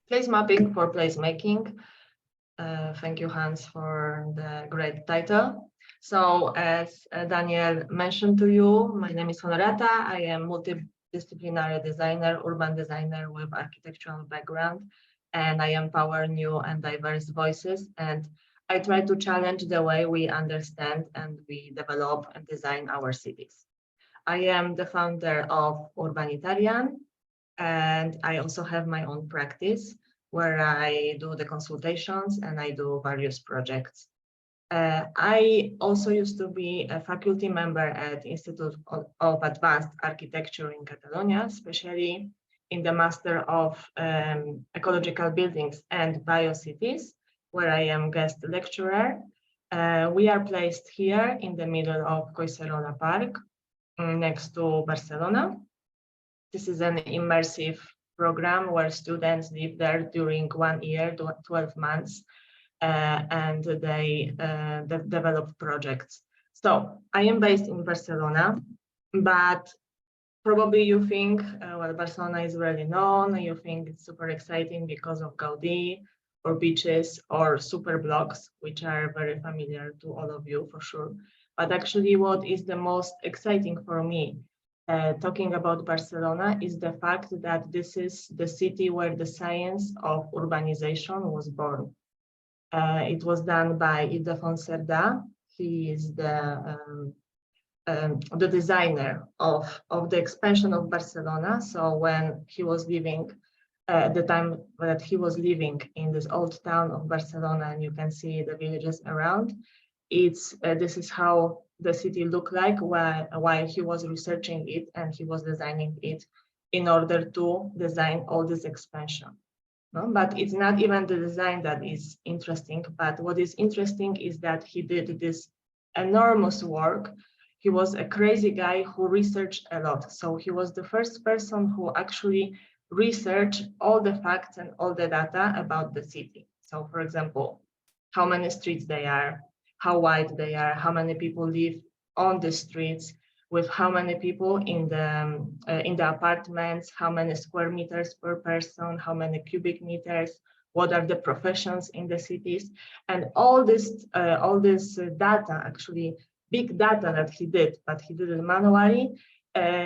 Place mapping for placemaking. Thank you, Hans, for the great title. So as Daniel mentioned to you, my name is Honorata. I am multidisciplinary designer, urban designer with architectural background, and I empower new and diverse voices. And I try to challenge the way we understand and we develop and design our cities. I am the founder of Urbanitarian, and I also have my own practice where I do the consultations and I do various projects. I also used to be a faculty member at Institute of Advanced Architecture in Catalonia, especially in the Master of Ecological Buildings and Biocities, where I am guest lecturer. We are placed here in the middle of Collserola Park, next to Barcelona. This is an immersive program where students live there during 1 year, 12 months, and they develop projects. So I am based in Barcelona, but probably you think, well, Barcelona is really known, you think it's super exciting because of Gaudi or beaches or super blocks, which are very familiar to all of you for sure. But actually what is the most exciting for me talking about Barcelona is the fact that this is the city where the science of urbanization was born. It was done by Ildefons Cerdà. He is the designer of the expansion of Barcelona. So when he was living, the time that he was living in this old town of Barcelona, and you can see the villages around, this is how the city looked like while he was researching it and he was designing it in order to design all this expansion. No? But it's not even the design that is interesting, but what is interesting is that he did this enormous work. He was a crazy guy who researched a lot. So he was the first person who actually researched all the facts and all the data about the city. So for example, how many streets there are, how wide they are, how many people live on the streets, with how many people in the apartments, how many square meters per person, how many cubic meters, what are the professions in the cities, and all this data, actually big data that he did, but he did it manually.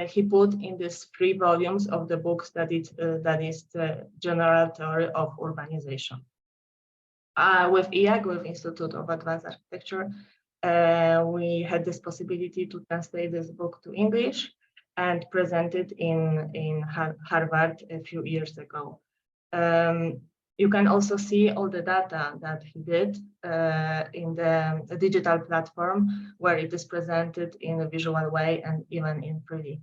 He put in these 3 volumes of the books that is the General Theory of Urbanization. With IAG, with Institute of Advanced Architecture, we had this possibility to translate this book to English and present it in Harvard a few years ago. You can also see all the data that he did in the digital platform where it is presented in a visual way and even in 3D.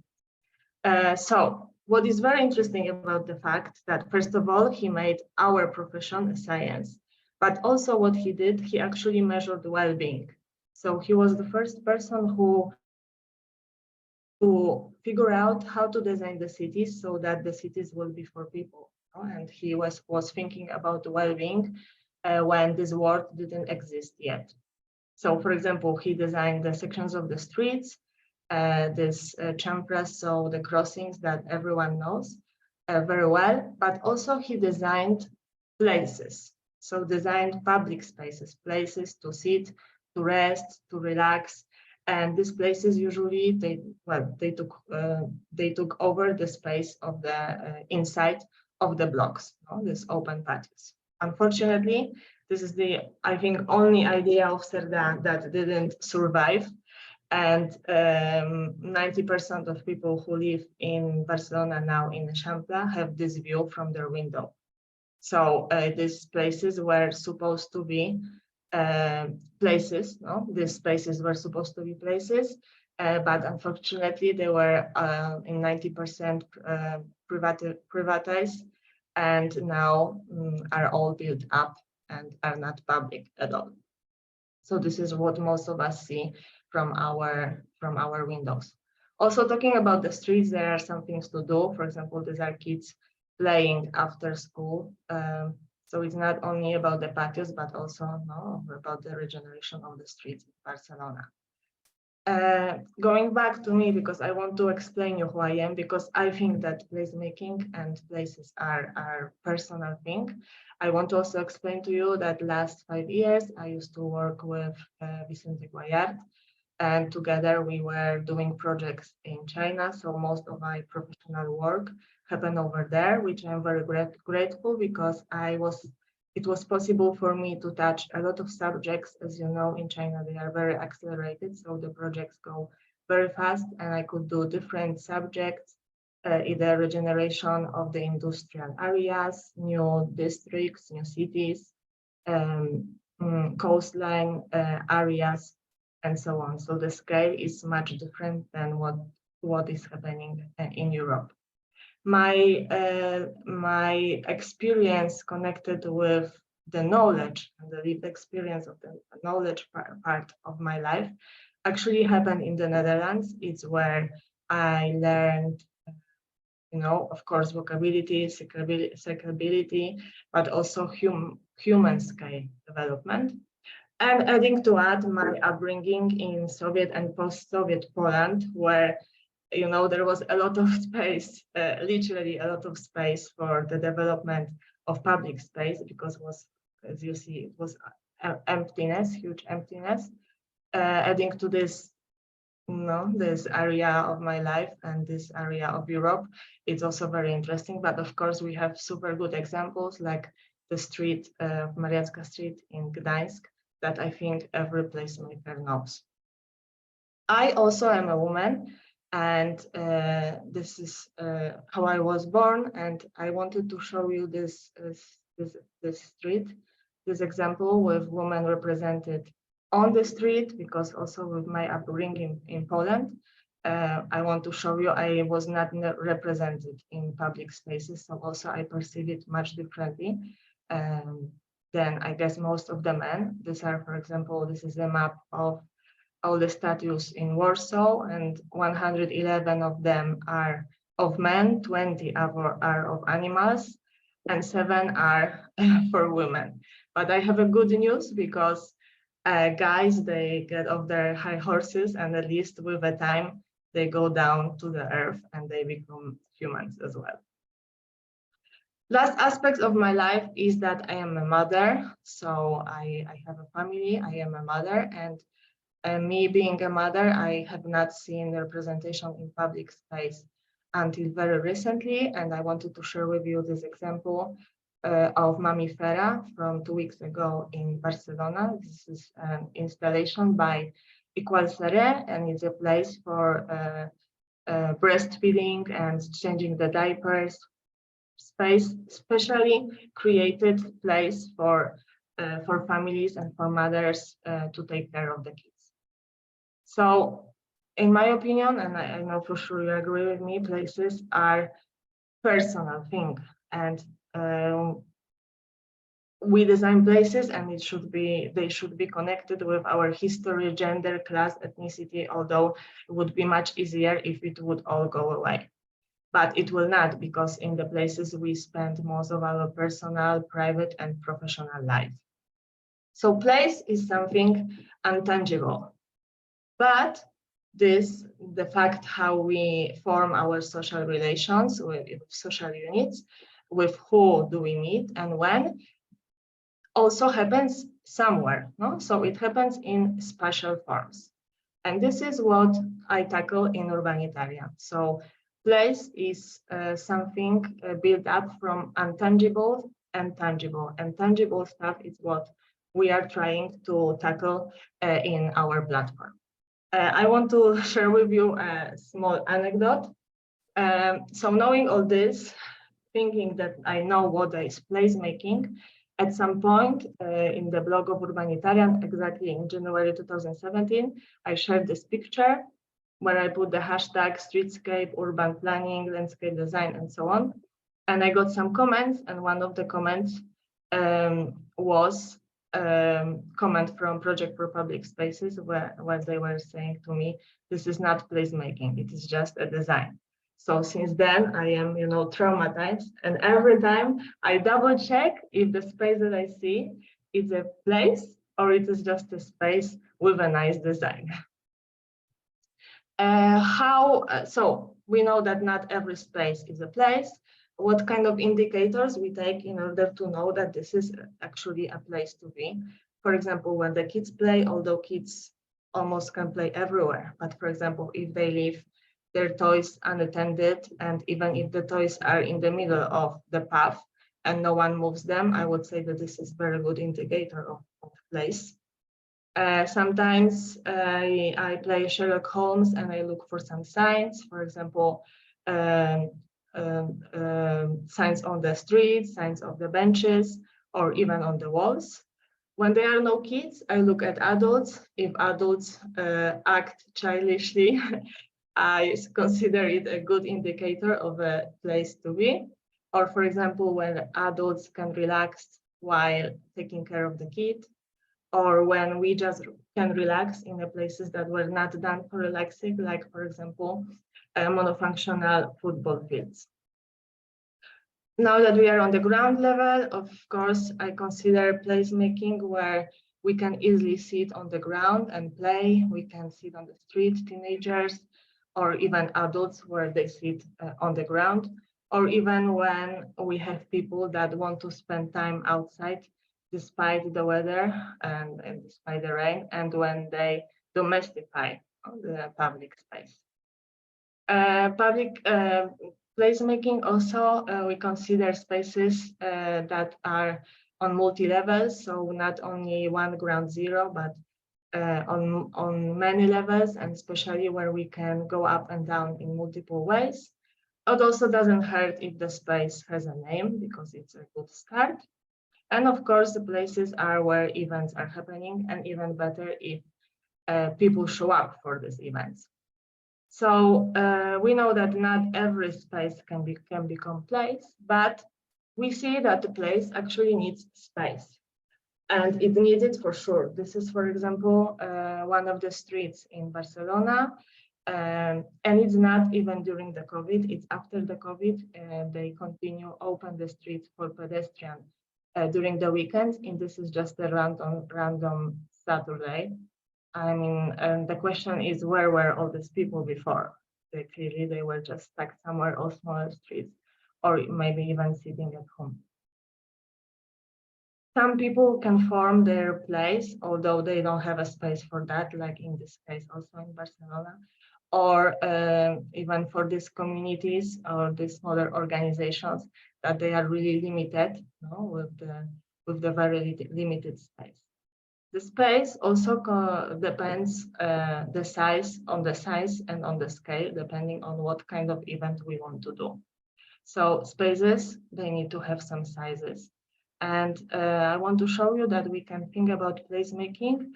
So what is very interesting about the fact that, first of all, he made our profession a science, but also what he did, he actually measured well-being. So he was the first person who to figure out how to design the cities so that the cities will be for people. And he was thinking about the well-being when this word didn't exist yet. So for example, he designed the sections of the streets, this champras, so the crossings that everyone knows very well, but also he designed places. So designed public spaces, places to sit, to rest, to relax. And these places usually they took over the space of the inside of the blocks, these open patios. Unfortunately, this is the, I think, only idea of Cerdà that didn't survive. And 90% of people who live in Barcelona now in Eixample have this view from their window. So these places were supposed to be places, no? These spaces were supposed to be places, but unfortunately they were in 90% privatized and now are all built up and are not public at all. So this is what most of us see from our windows. Also talking about the streets, there are some things to do. For example, these are kids playing after school. So it's not only about the patios, but also about the regeneration of the streets in Barcelona. Going back to me, because I want to explain you who I am, because I think that placemaking and places are personal thing. I want to also explain to you that last 5 years I used to work with Vicente Guayart, and together we were doing projects in China. So most of my professional work happened over there, which I'm very grateful, because it was possible for me to touch a lot of subjects. As you know, in China, they are very accelerated, so the projects go very fast, and I could do different subjects, either regeneration of the industrial areas, new districts, new cities, coastline areas, and so on. So the scale is much different than what is happening in Europe. My experience connected with the knowledge and the lived experience of the knowledge part of my life actually happened in the Netherlands. It's where I learned, of course, vocabulary, seekability, but also human scale development. And adding to add my upbringing in Soviet and post-Soviet Poland, where there was a lot of space, literally a lot of space for the development of public space, because it was, as you see, it was emptiness, huge emptiness. Adding to this, this area of my life and this area of Europe, it's also very interesting. But of course, we have super good examples like the street, Mariacka Street in Gdańsk, that I think every placemaker knows. I also am a woman, and this is how I was born, and I wanted to show you this street, this example with women represented on the street, because also with my upbringing in Poland, I want to show you I was not represented in public spaces, so also I perceive it much differently than I guess most of the men. These are, for example, this is a map of all the statues in Warsaw, and 111 of them are of men, 20 are of animals, and 7 are for women. But I have a good news, because guys, they get off their high horses, and at least with a time, they go down to the earth and they become humans as well. Last aspect of my life is that I am a mother. So I have a family, I am a mother, and me being a mother, I have not seen representation in public space until very recently, and I wanted to share with you this example of Mamifera from 2 weeks ago in Barcelona. This is an installation by Igual Seré, and it's a place for breastfeeding and changing the diapers, space specially created place for families and for mothers to take care of the kids. So in my opinion, and I know for sure you agree with me, places are personal thing, and we design places, and they should be connected with our history, gender, class, ethnicity, although it would be much easier if it would all go away. But it will not, because in the places we spend most of our personal, private, and professional life. So place is something intangible. But the fact how we form our social relations with social units, with who do we meet and when, also happens somewhere, no? So it happens in spatial forms. And this is what I tackle in Urbanitarian. So place is something built up from intangible and tangible. And tangible stuff is what we are trying to tackle in our platform. I want to share with you a small anecdote. So knowing all this, thinking that I know what is placemaking, at some point in the blog of Urbanitarian, exactly in January 2017, I shared this picture where I put the hashtag streetscape, urban planning, landscape design, and so on. And I got some comments, and one of the comments was comment from Project for Public Spaces, where they were saying to me, this is not placemaking, it is just a design. So since then I am, traumatized, and every time I double check if the space that I see is a place or it is just a space with a nice design. So we know that not every space is a place. What kind of indicators we take in order to know that this is actually a place to be? For example, when the kids play, although kids almost can play everywhere, but for example, if they leave their toys unattended, and even if the toys are in the middle of the path and no one moves them, I would say that this is very good indicator of place. Sometimes I play Sherlock Holmes and I look for some signs, for example, signs on the streets, signs of the benches, or even on the walls. When there are no kids, I look at adults. If adults act childishly, I consider it a good indicator of a place to be. Or for example, when adults can relax while taking care of the kid, or when we just can relax in the places that were not done for relaxing, like for example, monofunctional football fields. Now that we are on the ground level, of course, I consider placemaking where we can easily sit on the ground and play. We can sit on the street, teenagers, or even adults where they sit on the ground, or even when we have people that want to spend time outside despite the weather and despite the rain, and when they domestify the public space. Public placemaking also, we consider spaces that are on multi-levels, so not only one ground zero, but on many levels, and especially where we can go up and down in multiple ways. It also doesn't hurt if the space has a name, because it's a good start. And of course, the places are where events are happening, and even better if people show up for these events. So we know that not every space can become place, but we see that the place actually needs space, and it needs it for sure. This is, for example, one of the streets in Barcelona, and it's not even during the COVID, it's after the COVID. They continue open the streets for pedestrians during the weekends, and this is just a random Saturday. I mean, and the question is, where were all these people before? They were just stuck somewhere on smaller streets, or maybe even sitting at home. Some people can form their place, although they don't have a space for that, like in this case also in Barcelona, or even for these communities or these smaller organizations, that they are really limited, you know, with the very limited space. The space also depends the size and on the scale, depending on what kind of event we want to do. So spaces, they need to have some sizes. And I want to show you that we can think about placemaking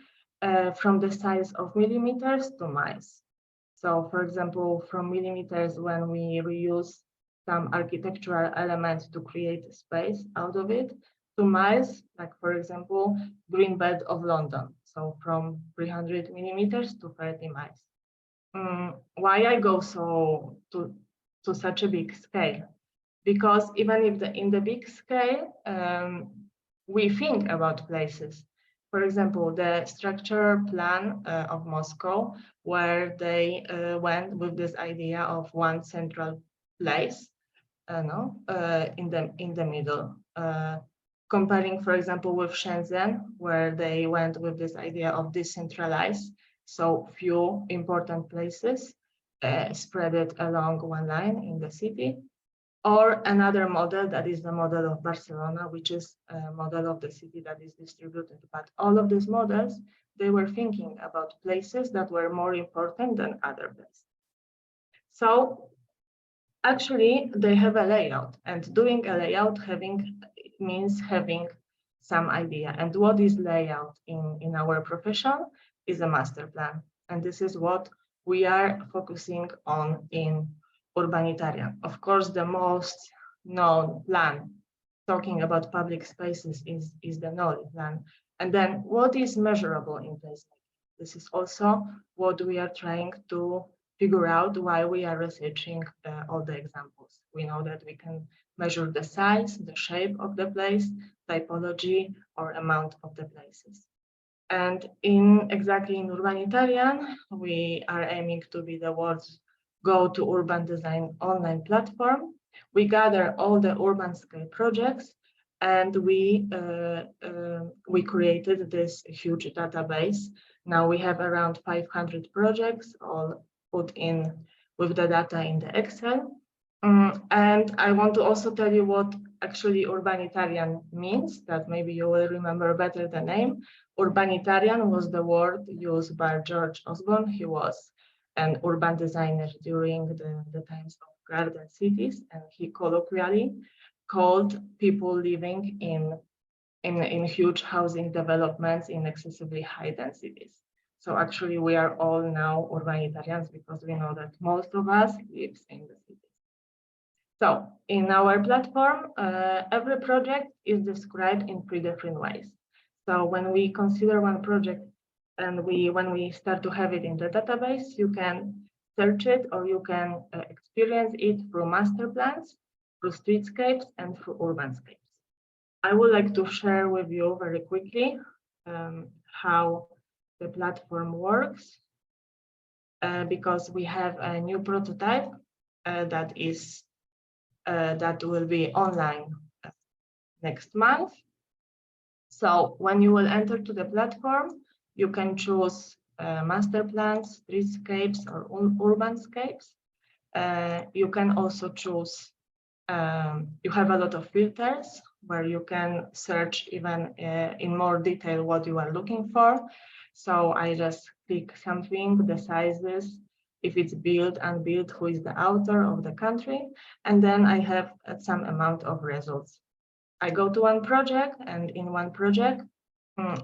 from the size of millimeters to miles. So for example, from millimeters, when we reuse some architectural elements to create a space out of it, to miles, like for example, Green Belt of London. So from 300 millimeters to 30 miles. Why I go to such a big scale? Because even if in the big scale, we think about places. For example, the structure plan of Moscow, where they went with this idea of one central place, in the middle. Comparing, for example, with Shenzhen, where they went with this idea of decentralized, so few important places spread it along one line in the city. Or another model that is the model of Barcelona, which is a model of the city that is distributed. But all of these models, they were thinking about places that were more important than other places. So actually, they have a layout, and doing a layout means having some idea. And what is layout in our profession is a master plan. And this is what we are focusing on in Urbanitarian. Of course, the most known plan talking about public spaces is the Noli plan. And then what is measurable in placemaking? This is also what we are trying to figure out while we are researching all the examples. We know that we can measure the size, the shape of the place, typology, or amount of the places. And exactly in Urbanitarian, we are aiming to be the world's go-to urban design online platform. We gather all the urbanscape projects, and we created this huge database. Now we have around 500 projects, all put in with the data in the Excel. And I want to also tell you what actually Urbanitarian means, that maybe you will remember better the name. Urbanitarian was the word used by George Osborne. He was an urban designer during the times of garden cities, and he colloquially called people living in huge housing developments in excessively high densities. So actually we are all now urbanitarians because we know that most of us lives in the cities. So in our platform, every project is described in 3 different ways. So when we consider one project and when we start to have it in the database, you can search it or you can experience it through master plans, through streetscapes, and through urbanscapes. I would like to share with you very quickly how the platform works, because we have a new prototype that will be online next month. So when you will enter to the platform, you can choose master plans, streetscapes, or urbanscapes. You can also choose, you have a lot of filters where you can search even in more detail what you are looking for. So I just click something, the sizes, if it's built, unbuilt, who is the author of the country, and then I have some amount of results. I go to one project, and in one project,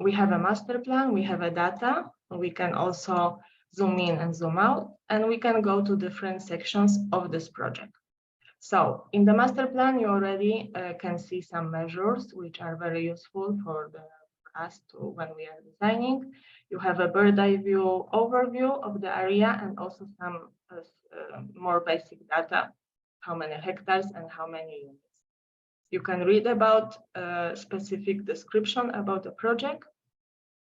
we have a master plan, we have a data, we can also zoom in and zoom out, and we can go to different sections of this project. So in the master plan, you already can see some measures which are very useful for us when we are designing. You have a bird's eye view overview of the area and also some more basic data, how many hectares and how many units. You can read about a specific description about the project.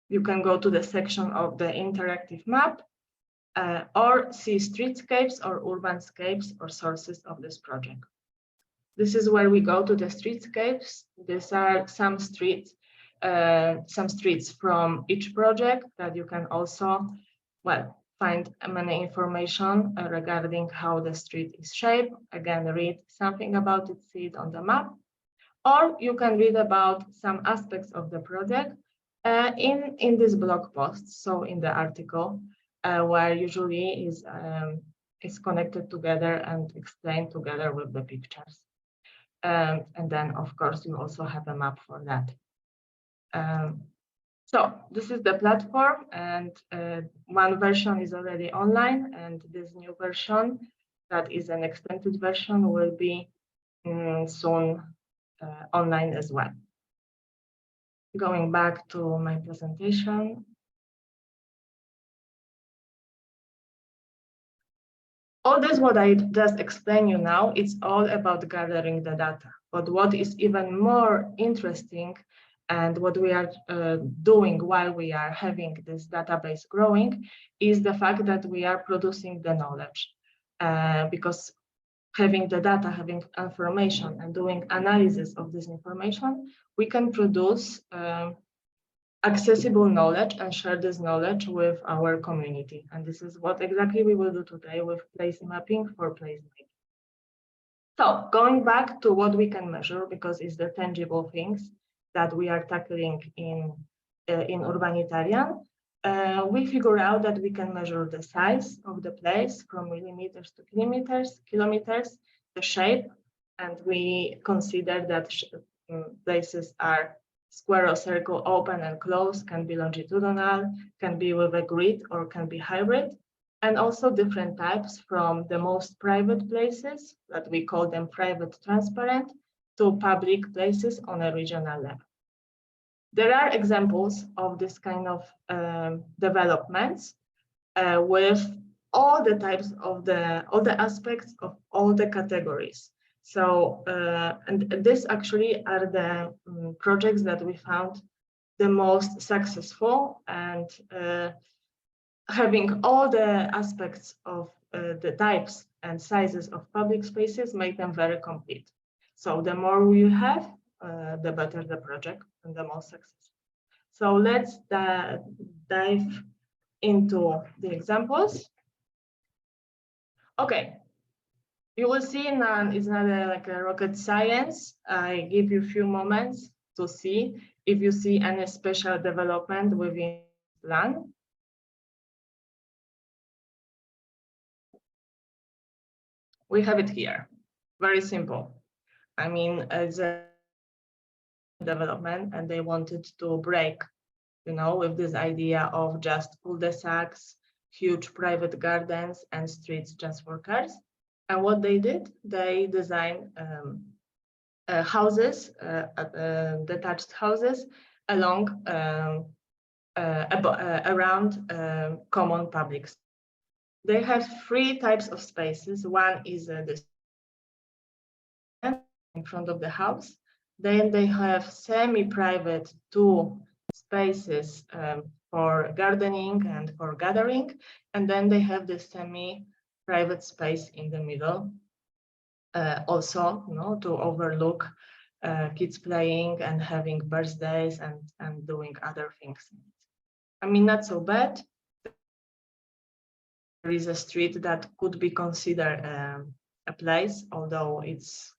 You can go to the section of the interactive map or see streetscapes or urbanscapes or sources of this project. This is where we go to the streetscapes. These are some streets from each project that you can also, well, find many information regarding how the street is shaped. Again, read something about it, see it on the map. Or you can read about some aspects of the project in this blog post, so in the article, where usually is connected together and explained together with the pictures. And then, of course, you also have a map for that. So this is the platform, and one version is already online, and this new version, that is an extended version, will be soon online as well. Going back to my presentation. All this, what I just explained you now, it's all about gathering the data. But what is even more interesting and what we are doing while we are having this database growing is the fact that we are producing the knowledge. Because having the data, having information and doing analysis of this information, we can produce accessible knowledge and share this knowledge with our community. And this is what exactly we will do today with place mapping for placemaking. So going back to what we can measure, because it's the tangible things that we are tackling in Urbanitarian, we figure out that we can measure the size of the place from millimeters to kilometers, the shape, and we consider that places are square or circle, open and closed, can be longitudinal, can be with a grid, or can be hybrid, and also different types from the most private places, that we call them private transparent, to public places on a regional level. There are examples of this kind of developments with all the types of all the aspects of all the categories. So, and this actually are the projects that we found the most successful, and having all the aspects of the types and sizes of public spaces make them very complete. So the more you have, the better the project and the more successful. So let's dive into the examples. Okay, you will see now it's not like a rocket science. I give you a few moments to see if you see any special development within the plan. We have it here, very simple. I mean, it's a development and they wanted to break, you know, with this idea of just cul-de-sacs, huge private gardens and streets just for cars. And what they did, they designed houses, detached houses along around common public space. They have three types of spaces. One is this in front of the house. Then they have semi-private two spaces for gardening and for gathering. And then they have the semi-private space in the middle. Also, you know, to overlook kids playing and having birthdays and doing other things. I mean, not so bad. There is a street that could be considered a place, although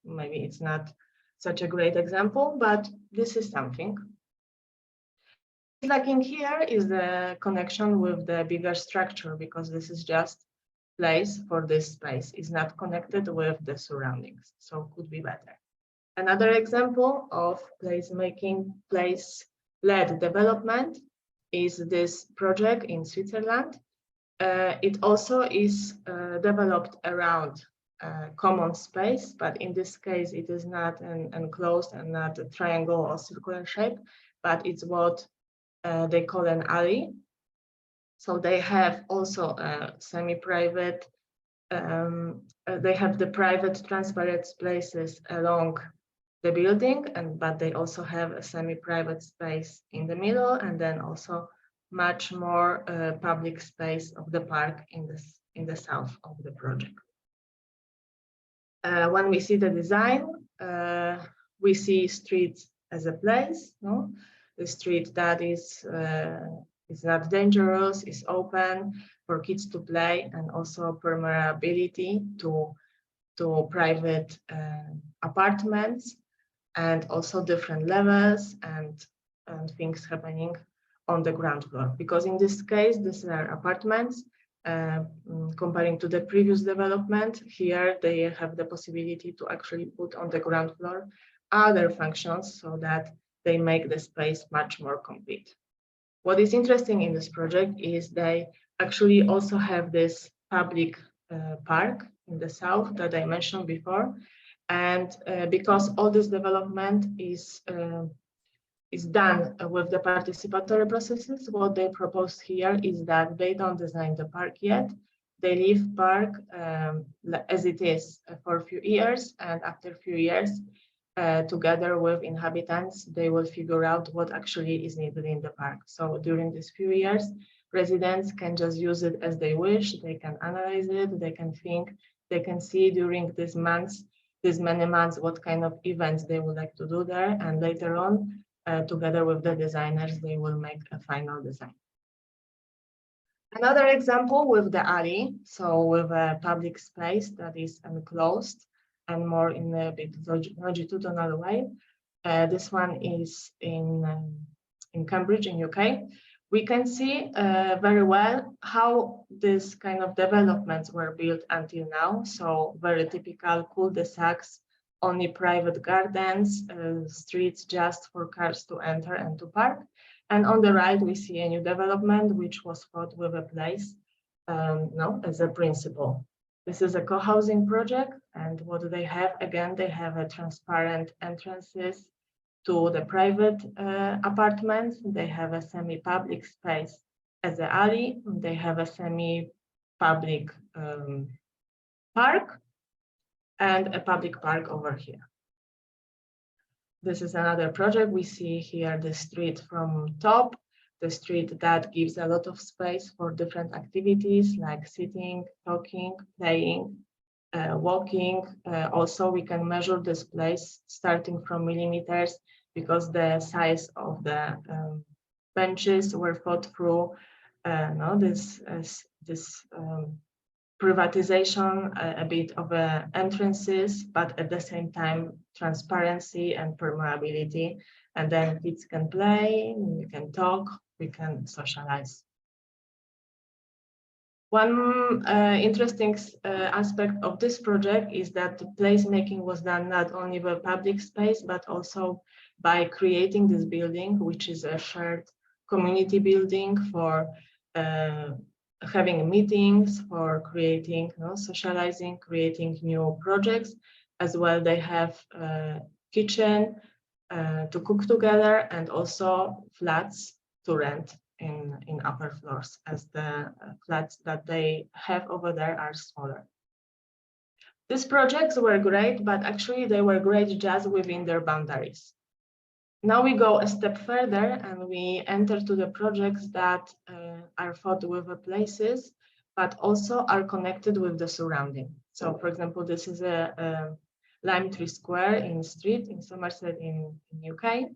maybe it's not such a great example, but this is something. Lacking here is the connection with the bigger structure, because this is just place for this space, is not connected with the surroundings, so could be better. Another example of placemaking, place-led development is this project in Switzerland. It also is developed around common space, but in this case, it is not an enclosed and not a triangle or circular shape, but it's what they call an alley. So they have also a semi-private, they have the private transparent spaces along the building, but they also have a semi-private space in the middle, and then also much more public space of the park in the south of the project. When we see the design, we see streets as a place, no? The street that is not dangerous, is open for kids to play, and also permeability to private apartments, and also different levels and things happening on the ground floor. Because in this case, these are apartments. Comparing to the previous development, here they have the possibility to actually put on the ground floor other functions so that they make the space much more complete. What is interesting in this project is they actually also have this public park in the south that I mentioned before. And because all this development is done with the participatory processes, what they propose here is that they don't design the park yet. They leave park as it is for a few years, and after a few years, together with inhabitants, they will figure out what actually is needed in the park. So during these few years, residents can just use it as they wish. They can analyze it, they can think, they can see during these many months, what kind of events they would like to do there. And later on, together with the designers, they will make a final design. Another example with the alley, so with a public space that is enclosed and more in a bit longitudinal way. This one is in Cambridge in UK. We can see very well how this kind of developments were built until now. So very typical cul-de-sacs, only private gardens, streets just for cars to enter and to park. And on the right, we see a new development, which was thought with a place as a principle. This is a co-housing project, and what they have, again, they have a transparent entrances to the private apartments. They have a semi-public space as an alley. They have a semi-public park and a public park over here. This is another project. We see here the street from top, the street that gives a lot of space for different activities like sitting, talking, playing, walking. Also, we can measure this place starting from millimeters because the size of the benches were thought through this privatization, a bit of entrances, but at the same time, transparency and permeability. And then kids can play, we can talk, we can socialize. One interesting aspect of this project is that the placemaking was done not only by public space, but also by creating this building, which is a shared community building for having meetings, for creating, socializing, creating new projects. As well, they have a kitchen to cook together and also flats to rent in upper floors, as the flats that they have over there are smaller. These projects were great, but actually they were great just within their boundaries. Now we go a step further and we enter to the projects that are thought with the places, but also are connected with the surrounding. So for example, this is a Lime Tree Square in Street in Somerset in UK.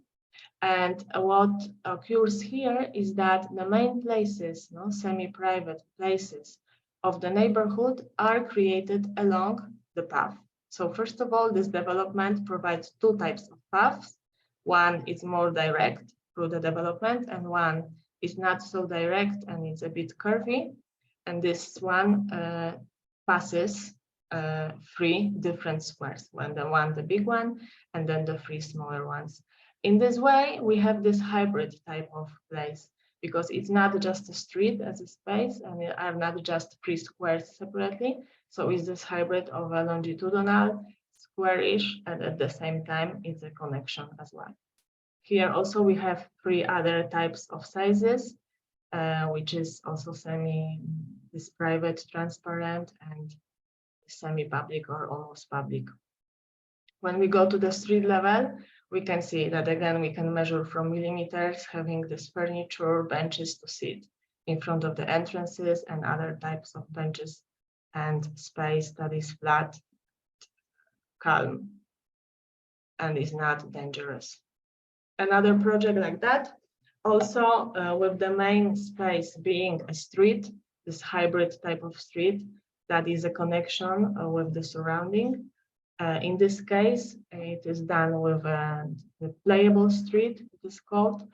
And what occurs here is that the main places, semi-private places of the neighborhood are created along the path. So first of all, this development provides two types of paths. One is more direct through the development, and one is not so direct and it's a bit curvy. And this one passes three different squares, the big one, and then the three smaller ones. In this way, we have this hybrid type of place because it's not just a street as a space and it are not just three squares separately. So it's this hybrid of a longitudinal, squarish, and at the same time, it's a connection as well. Here also we have three other types of sizes, which is also this private, transparent, and semi-public or almost public. When we go to the street level, we can see that again, we can measure from millimeters, having this furniture, benches to sit in front of the entrances and other types of benches and space that is flat, calm, and is not dangerous. Another project like that, also with the main space being a street, this hybrid type of street that is a connection with the surrounding. In this case, it is done with the playable street, it is called,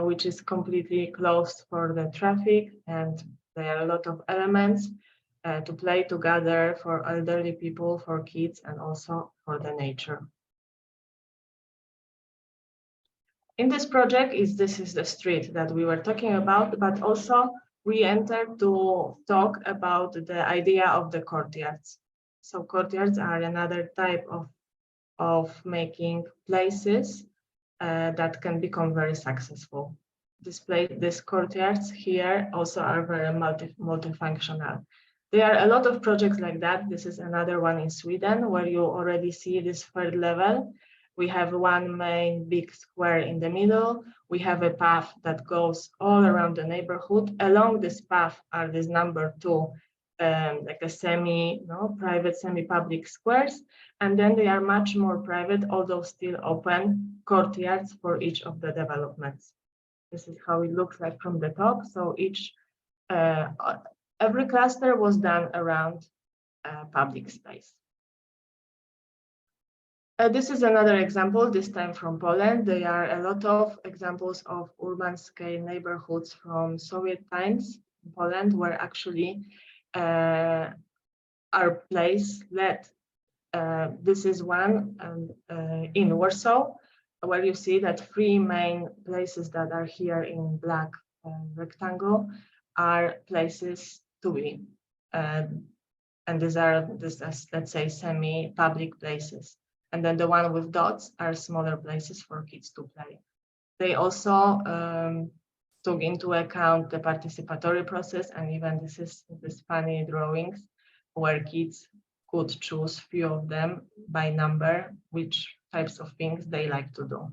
which is completely closed for the traffic, and there are a lot of elements to play together for elderly people, for kids, and also for the nature. In this project, this is the street that we were talking about, but also we entered to talk about the idea of the courtyards. So courtyards are another type of making places that can become very successful. These courtyards here also are very multifunctional. There are a lot of projects like that. This is another one in Sweden where you already see this third level. We have one main big square in the middle. We have a path that goes all around the neighborhood. Along this path are this number two, like a private, semi-public squares. And then they are much more private, although still open courtyards for each of the developments. This is how it looks like from the top. So every cluster was done around public space. This is another example, this time from Poland. There are a lot of examples of urban scale neighborhoods from Soviet times in Poland, where actually our place led. This is one in Warsaw, where you see that three main places that are here in black rectangle are places to be. And these are, let's say, semi-public places. And then the one with dots are smaller places for kids to play. They also took into account the participatory process, and even this funny drawings where kids could choose few of them by number, which types of things they like to do.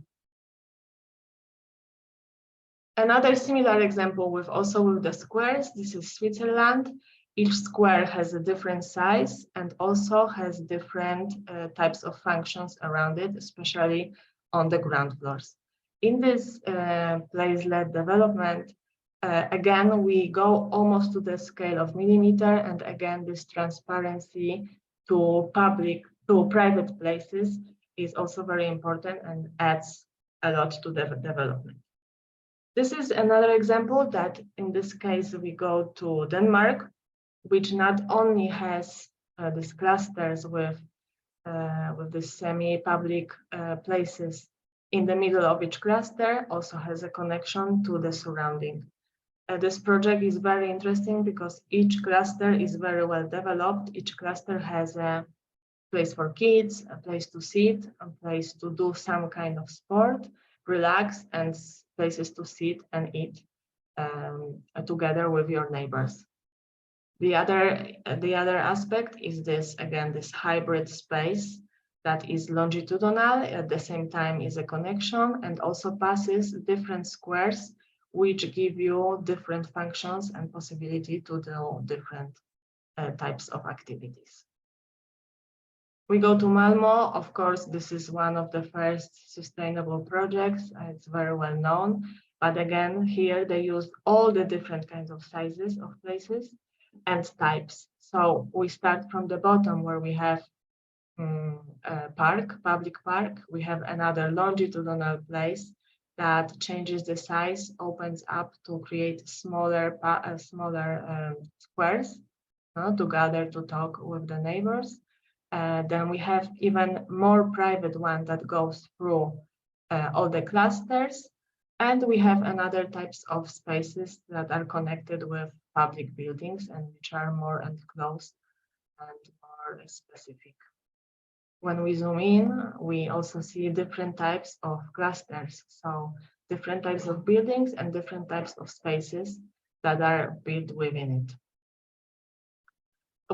Another similar example with the squares, this is Switzerland. Each square has a different size and also has different types of functions around it, especially on the ground floors. In this place-led development, again, we go almost to the scale of millimeter, and again, this transparency to private places is also very important and adds a lot to the development. This is another example that in this case we go to Denmark, which not only has these clusters with the semi-public places in the middle of each cluster, also has a connection to the surrounding. This project is very interesting because each cluster is very well developed. Each cluster has a place for kids, a place to sit, a place to do some kind of sport, relax, and places to sit and eat together with your neighbors. The other aspect is this, again, this hybrid space that is longitudinal, at the same time is a connection, and also passes different squares, which give you different functions and possibility to do different types of activities. We go to Malmo. Of course, this is one of the first sustainable projects. It's very well known. But again, here they use all the different kinds of sizes of places and types. So we start from the bottom where we have a public park. We have another longitudinal place that changes the size, opens up to create smaller squares to gather, to talk with the neighbors. Then we have even more private one that goes through all the clusters. And we have another types of spaces that are connected with public buildings and which are more enclosed and more specific. When we zoom in, we also see different types of clusters. So different types of buildings and different types of spaces that are built within it.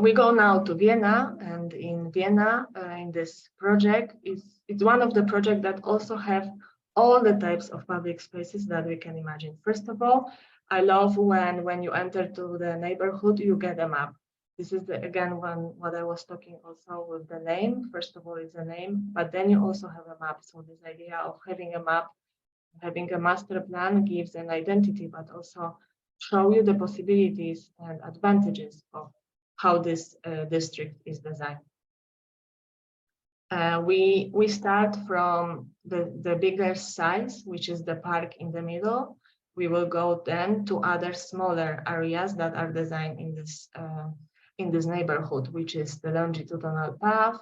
We go now to Vienna, and in Vienna, in this project, it's one of the projects that also have all the types of public spaces that we can imagine. First of all, I love when you enter to the neighborhood, you get a map. This is again what I was talking also with the name. First of all, it's a name, but then you also have a map. So this idea of having a map, having a master plan gives an identity, but also show you the possibilities and advantages of how this district is designed. We start from the bigger size, which is the park in the middle. We will go then to other smaller areas that are designed in this neighborhood, which is the longitudinal path,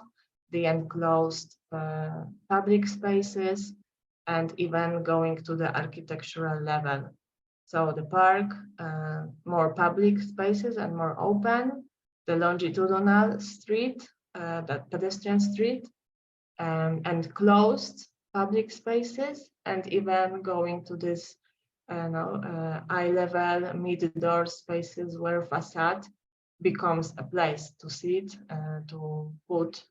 the enclosed public spaces, and even going to the architectural level. So the park, more public spaces and more open, the longitudinal street, the pedestrian street, and closed public spaces, and even going to this eye-level mid-door spaces where facade becomes a place to sit, to put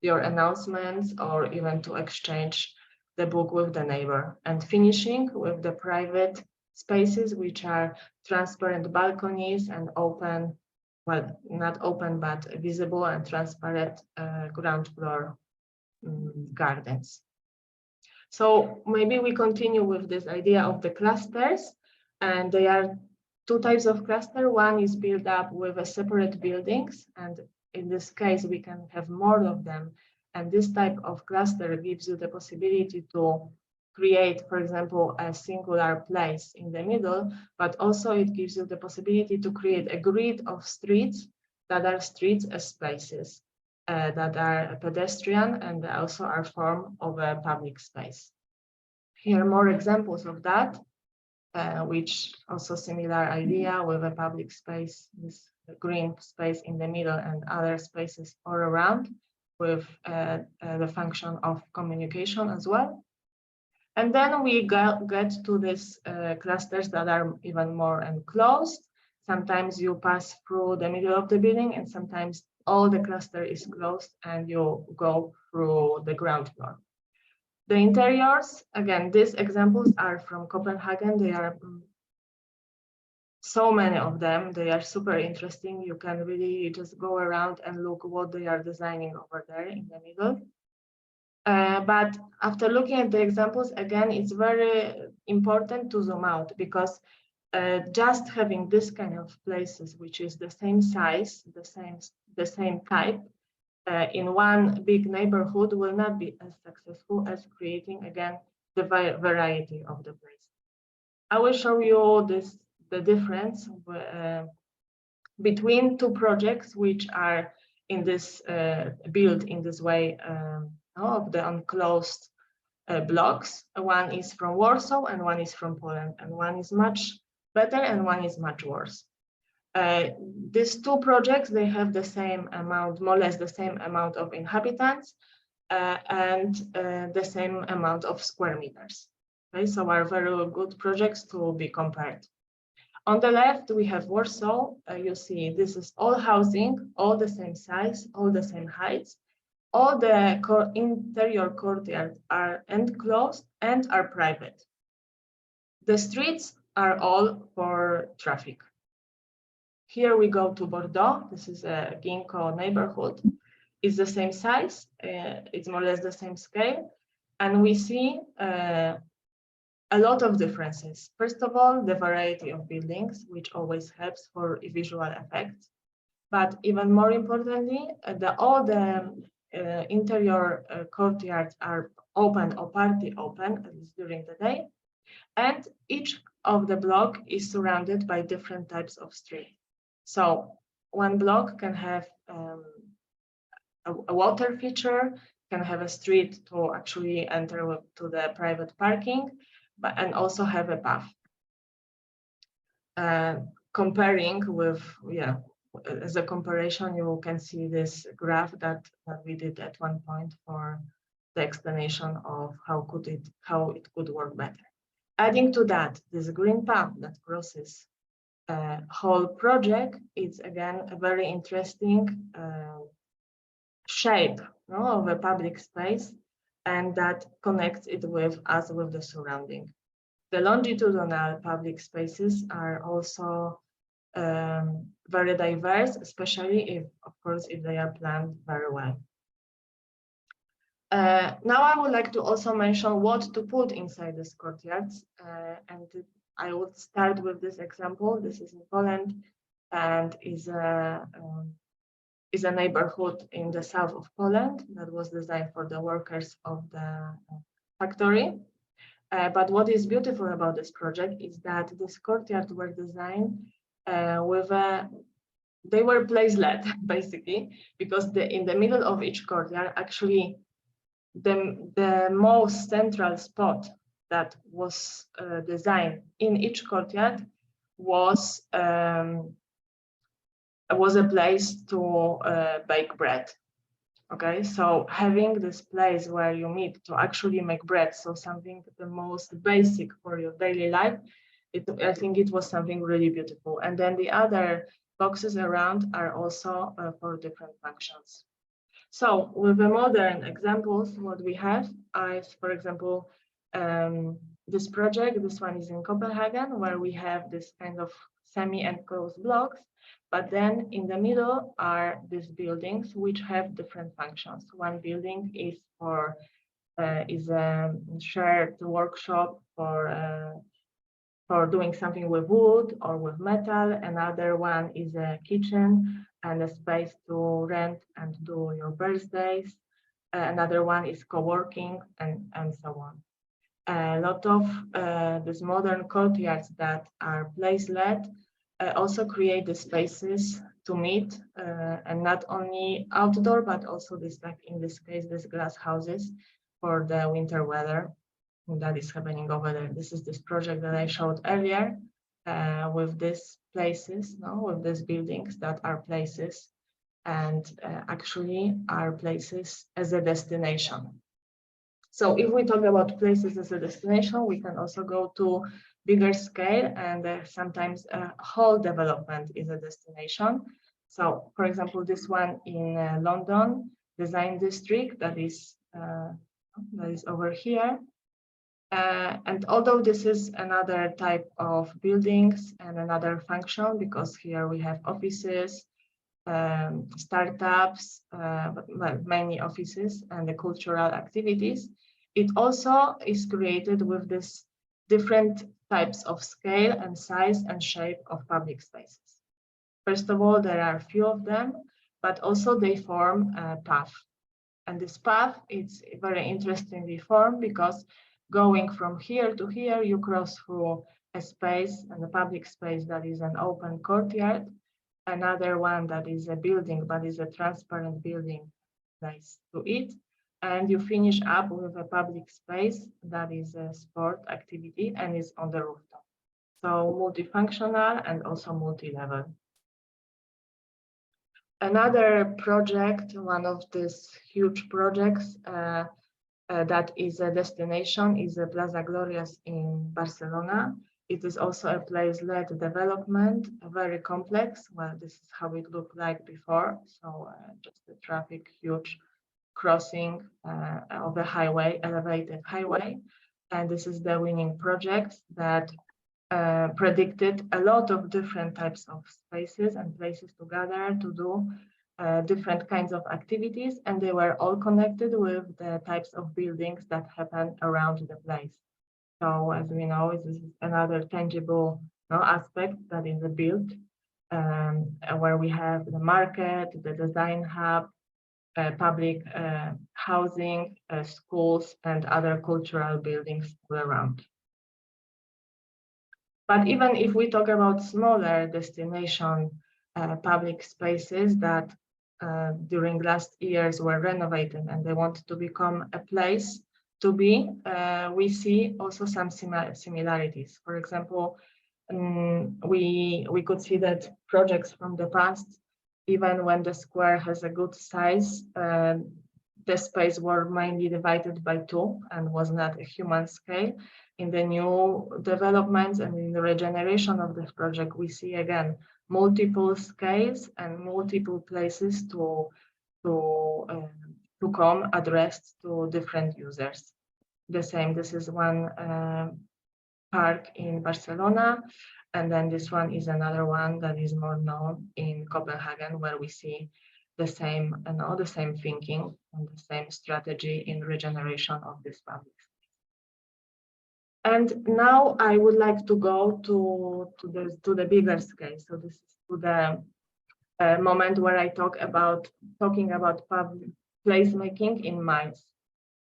your announcements, or even to exchange the book with the neighbor. And finishing with the private spaces, which are transparent balconies and open, well, not open, but visible and transparent ground floor gardens. So maybe we continue with this idea of the clusters, and there are two types of cluster. One is built up with a separate buildings, and in this case we can have more of them. And this type of cluster gives you the possibility to create, for example, a singular place in the middle, but also it gives you the possibility to create a grid of streets that are streets as spaces that are pedestrian and also are form of a public space. Here are more examples of that, which also similar idea with a public space, this green space in the middle and other spaces all around with the function of communication as well. And then we get to these clusters that are even more enclosed. Sometimes you pass through the middle of the building, and sometimes all the cluster is closed and you go through the ground floor. The interiors, again, these examples are from Copenhagen. They are so many of them. They are super interesting. You can really just go around and look what they are designing over there in the middle. But after looking at the examples, again, it's very important to zoom out, because just having this kind of places, which is the same size, the same type, in one big neighborhood will not be as successful as creating, again, the variety of the place. I will show you the difference between two projects which are in this built in this way of the enclosed blocks. One is from Warsaw and one is from Poland, and one is much better and one is much worse. These two projects, they have the same amount, more or less the same amount of inhabitants and the same amount of square meters. Okay, so are very good projects to be compared. On the left, we have Warsaw. You see, this is all housing, all the same size, all the same heights. All the interior courtyards are enclosed and are private. The streets are all for traffic. Here we go to Bordeaux. This is a Ginkgo neighborhood. It's the same size. It's more or less the same scale. And we see a lot of differences. First of all, the variety of buildings, which always helps for visual effects. But even more importantly, all the interior courtyards are open or partly open, at least during the day. And each of the block is surrounded by different types of street. So one block can have a water feature, can have a street to actually enter to the private parking, and also have a path. Comparing with, as a comparison, you can see this graph that we did at one point for the explanation of how it could work better. Adding to that, this green path that crosses whole project, it's again a very interesting shape of a public space, and that connects it with the surrounding. The longitudinal public spaces are also very diverse, especially of course, if they are planned very well. Now I would like to also mention what to put inside these courtyards, and I would start with this example. This is in Poland and is a neighborhood in the south of Poland that was designed for the workers of the factory. But what is beautiful about this project is that these courtyards were designed they were place-led, basically, because in the middle of each courtyard, actually, the most central spot that was designed in each courtyard was a place to bake bread. Okay, so having this place where you meet to actually make bread, so something the most basic for your daily life, I think it was something really beautiful. And then the other boxes around are also for different functions. So with the modern examples, what we have is, for example, this project. This one is in Copenhagen, where we have this kind of semi-enclosed blocks. But then in the middle are these buildings which have different functions. One building is a shared workshop for doing something with wood or with metal. Another one is a kitchen and a space to rent and do your birthdays. Another one is co-working and so on. A lot of these modern courtyards that are place-led also create the spaces to meet, and not only outdoor, but also this, like in this case, these glass houses for the winter weather that is happening over there. This is this project that I showed earlier with these places, with these buildings that are places and actually are places as a destination. So if we talk about places as a destination, we can also go to bigger scale, and sometimes a whole development is a destination. So for example, this one in London Design District, that is that is over here. And although this is another type of buildings and another function, because here we have offices, startups, but many offices and the cultural activities, it also is created with this different types of scale and size and shape of public spaces. First of all, there are few of them, but also they form a path. And this path is very interestingly formed because going from here to here, you cross through a space and a public space that is an open courtyard, another one that is a building, but is a transparent building nice to it. And you finish up with a public space that is a sport activity and is on the rooftop. So multifunctional and also multi-level. Another project, one of these huge projects that is a destination is the Plaza Glorias in Barcelona. It is also a place-led development, very complex. Well, this is how it looked like before. So just the traffic, huge crossing of a highway, elevated highway. And this is the winning project that predicted a lot of different types of spaces and places to gather to do different kinds of activities, and they were all connected with the types of buildings that happen around the place. So as we know, this is another tangible aspect that is built, where we have the market, the design hub, public housing, schools, and other cultural buildings all around. But even if we talk about smaller destination public spaces that during last years were renovated and they want to become a place to be, we see also some similarities. For example, we could see that projects from the past, even when the square has a good size, the space were mainly divided by two and was not a human scale. In the new developments and in the regeneration of this project, we see again multiple scales and multiple places to come addressed to different users. The same, this is one park in Barcelona, and then this one is another one that is more known in Copenhagen, where we see the same and all the same thinking and the same strategy in regeneration of this public. And now I would like to go to the bigger scale. So this is to the moment where I talking about public placemaking in miles.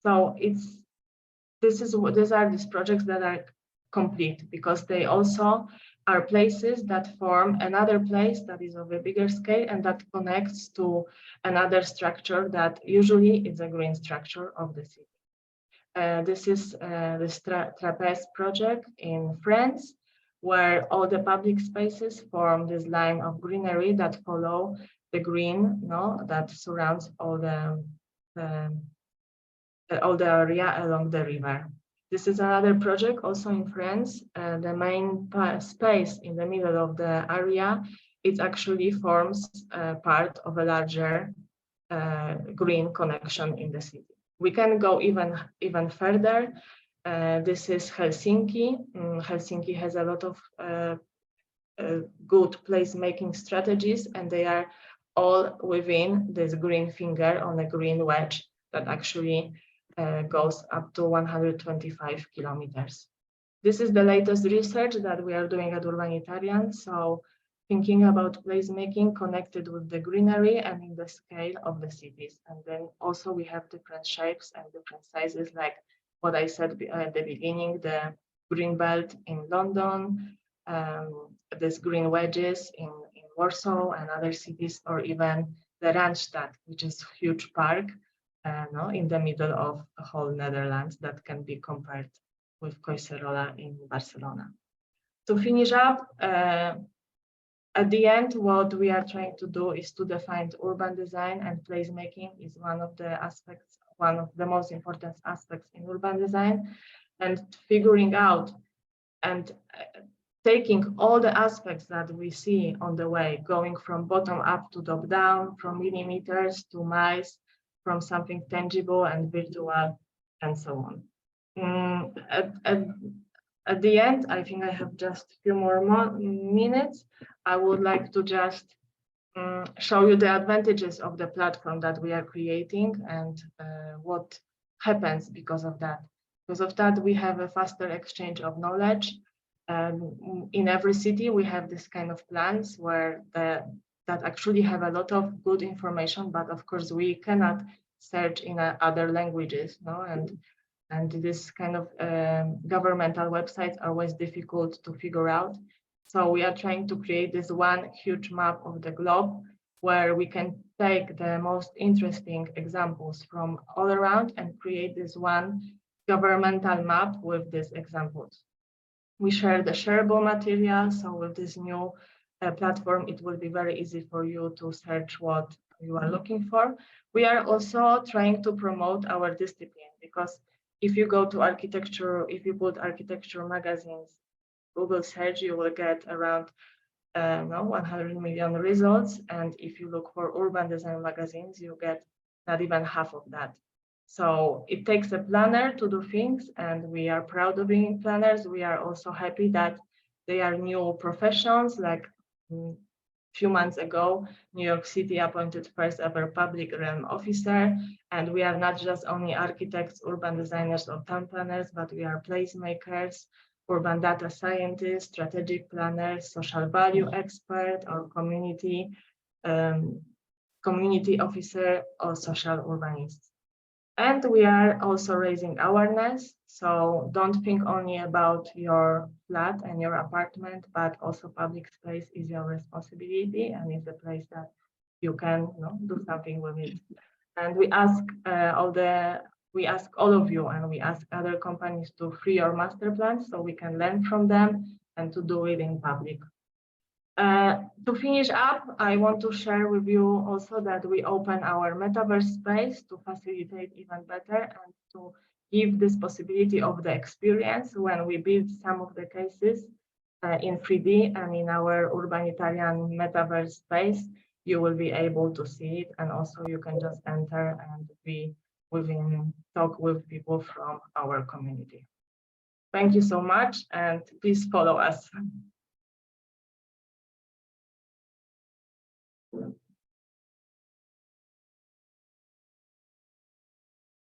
So these are these projects that are complete because they also are places that form another place that is of a bigger scale and that connects to another structure that usually is a green structure of the city. This is the Trapeze project in France, where all the public spaces form this line of greenery that follow the green, that surrounds all the area along the river. This is another project also in France. The main space in the middle of the area, it actually forms part of a larger green connection in the city. We can go even further. This is Helsinki. Helsinki has a lot of good placemaking strategies, and they are all within this green finger on a green wedge that actually goes up to 125 kilometers. This is the latest research that we are doing at Urbanitarian. So thinking about placemaking connected with the greenery and in the scale of the cities. And then also we have different shapes and different sizes, like what I said at the beginning, the green belt in London, these green wedges in Warsaw and other cities, or even the Randstad, which is a huge park in the middle of the whole Netherlands that can be compared with Collserola in Barcelona. To finish up, at the end, what we are trying to do is to define urban design, and placemaking is one of the most important aspects in urban design, and figuring out and taking all the aspects that we see on the way, going from bottom up to top down, from millimeters to miles, from something tangible and virtual and so on. At the end, I think I have just a few more minutes. I would like to just show you the advantages of the platform that we are creating and what happens because of that. Because of that, we have a faster exchange of knowledge. In every city, we have this kind of plans where that actually have a lot of good information, but of course we cannot search in other languages, no? And this kind of governmental websites are always difficult to figure out. So we are trying to create this one huge map of the globe where we can take the most interesting examples from all around and create this one governmental map with these examples. We share the shareable material, so with this new platform, it will be very easy for you to search what you are looking for. We are also trying to promote our discipline, because if you go to architecture, if you put architecture magazines, Google search, you will get around 100 million results. And if you look for urban design magazines, you get not even half of that. So it takes a planner to do things, and we are proud of being planners. We are also happy that they are new professions. Like a few months ago, New York City appointed first ever public realm officer. And we are not just only architects, urban designers, or town planners, but we are placemakers, urban data scientists, strategic planners, social value expert, or community officer, or social urbanists. And we are also raising awareness. So don't think only about your flat and your apartment, but also public space is your responsibility, and it's a place that you can do something with it. And we ask all of you, and we ask other companies to free your master plans so we can learn from them and to do it in public. To finish up, I want to share with you also that we open our metaverse space to facilitate even better and to give this possibility of the experience when we build some of the cases in 3D and in our Urbanitarian metaverse space. You will be able to see it, and also you can just enter and talk with people from our community. Thank you so much, and please follow us.